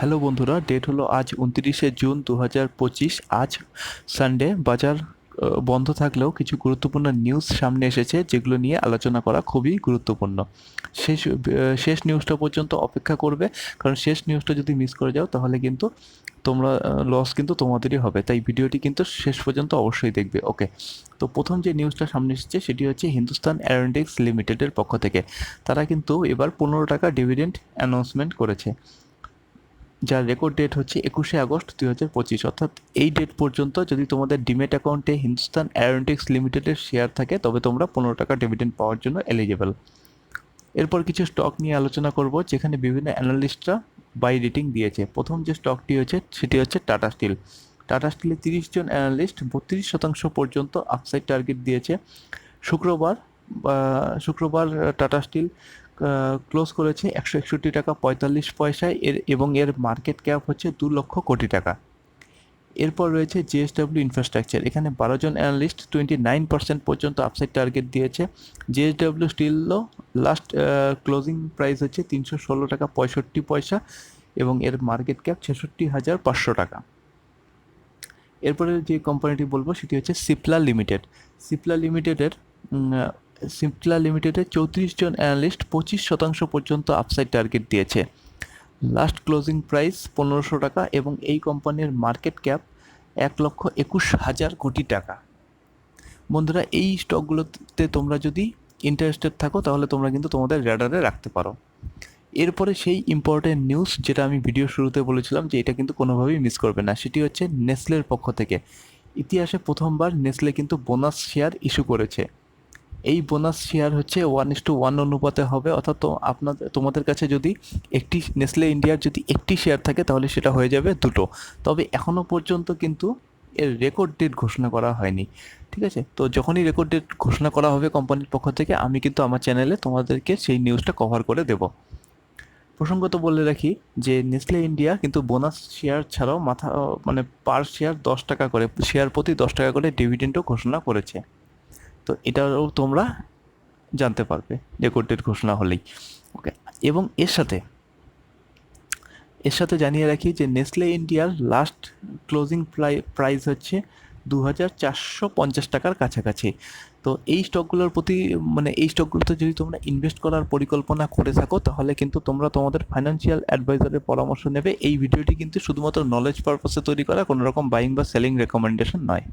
Hello বন্ধুরা, date হলো আজ 29শে জুন 2025। আজ সানডে। বাজার বন্ধ থাকলেও কিছু গুরুত্বপূর্ণ নিউজ সামনে এসেছে যেগুলো নিয়ে আলোচনা করা খুবই গুরুত্বপূর্ণ। শেষ নিউজটা পর্যন্ত অপেক্ষা করবে, কারণ শেষ নিউজটা যদি মিস করে যাও তাহলে কিন্তু তোমরা লস কিন্তু তোমাদেরই হবে। তাই ভিডিওটি কিন্তু শেষ পর্যন্ত অবশ্যই দেখবে। ওকে, তো প্রথম যে নিউজটা সামনে এসেছে সেটি হচ্ছে হিন্দুস্তান এরোনটিক্স লিমিটেডের পক্ষ থেকে। তারা কিন্তু এবার 15 টাকা ডিভিডেন্ড অ্যানাউন্সমেন্ট করেছে, যার রেকর্ড ডেট হচ্ছে 21শে আগস্ট 2025। অর্থাৎ এই ডেট পর্যন্ত যদি তোমাদের ডিমেট অ্যাকাউন্টে হিন্দুস্তান এরোনটিক্স লিমিটেডের শেয়ার থাকে তবে তোমরা 15 টাকা ডিভিডেন্ড পাওয়ার জন্য এলিজেবল। এরপর কিছু স্টক নিয়ে আলোচনা করব যেখানে বিভিন্ন অ্যানালিস্টরা বাই রেটিং দিয়েছে। প্রথম যে স্টকটি হচ্ছে সেটি হচ্ছে টাটা স্টিল। টাটা স্টিলে 30 জন অ্যানালিস্ট 32% পর্যন্ত আপসাইড টার্গেট দিয়েছে। শুক্রবার শুক্রবার টাটা স্টিল ক্লোজ করেছে 161 টাকা 45 পয়সায় এবং এর মার্কেট ক্যাপ হচ্ছে 2 লক্ষ কোটি টাকা। এরপর রয়েছে জেএসডব্লিউ ইনফ্রাস্ট্রাকচার। এখানে 12 জন অ্যানালিস্ট 29% পর্যন্ত আপসাইড টার্গেট দিয়েছে। জেএসডব্লিউ স্টিলও লাস্ট ক্লোজিং প্রাইস হচ্ছে 316 টাকা 65 পয়সা এবং এর মার্কেট ক্যাপ 66,500 টাকা। এরপরে যে কোম্পানিটি বলবো সেটি হচ্ছে সিপলা লিমিটেড। সিপলা লিমিটেডের সিপলা লিমিটেডের 34 জন অ্যানালিস্ট 25% পর্যন্ত আপসাইড টার্গেট দিয়েছে। লাস্ট ক্লোজিং প্রাইস 1500 টাকা এবং এই কোম্পানির মার্কেট ক্যাপ 1,21,000 কোটি টাকা। বন্ধুরা, এই স্টকগুলোতে তোমরা যদি ইন্টারেস্টেড থাকো তাহলে তোমরা কিন্তু তোমাদের র্যাডারে রাখতে পারো। এরপরে সেই ইম্পর্টেন্ট নিউজ যেটা আমি ভিডিও শুরুতে বলেছিলাম যে এটা কিন্তু কোনোভাবেই মিস করবে না, সেটি হচ্ছে নেসলের পক্ষ থেকে। ইতিহাসে প্রথমবার নেসলে কিন্তু বোনাস শেয়ার ইস্যু করেছে। এই বোনাস শেয়ার হচ্ছে 1:1 অনুপাতে হবে, অর্থাৎ তোমাদের কাছে যদি একটি নেসলে ইন্ডিয়ার যদি একটি শেয়ার থাকে তাহলে সেটা হয়ে যাবে দুটো। তবে এখনও পর্যন্ত কিন্তু এর রেকর্ড ডেট ঘোষণা করা হয়নি। ঠিক আছে, তো যখনই রেকর্ড ডেট ঘোষণা করা হবে কোম্পানির পক্ষ থেকে আমি কিন্তু আমার চ্যানেলে তোমাদেরকে সেই নিউজটা কভার করে দেবো। প্রসঙ্গত বলে রাখি যে নেসলে ইন্ডিয়া কিন্তু বোনাস শেয়ার ছাড়াও মানে পার শেয়ার 10 টাকা করে, শেয়ার প্রতি 10 টাকা করে ডিভিডেন্ডও ঘোষণা করেছে। তো এটাও তোমরা জানতে পারবে রেকর্ড ডেট ঘোষণা হলেই। ওকে, এবং এর সাথে জানিয়ে রাখি যে নেসলে ইন্ডিয়ার লাস্ট ক্লোজিং প্রাইস হচ্ছে 2,450 টাকার কাছাকাছি। তো এই স্টকগুলোর প্রতি মানে এই স্টকগুলোতে যদি তোমরা ইনভেস্ট করার পরিকল্পনা করে থাকো তাহলে কিন্তু তোমরা তোমাদের ফাইন্যান্সিয়াল অ্যাডভাইজারের পরামর্শ নেবে। এই ভিডিওটি কিন্তু শুধুমাত্র নলেজ পারপাসে তৈরি করা, কোনো রকম বাইং বা সেলিং রেকমেন্ডেশন নয়।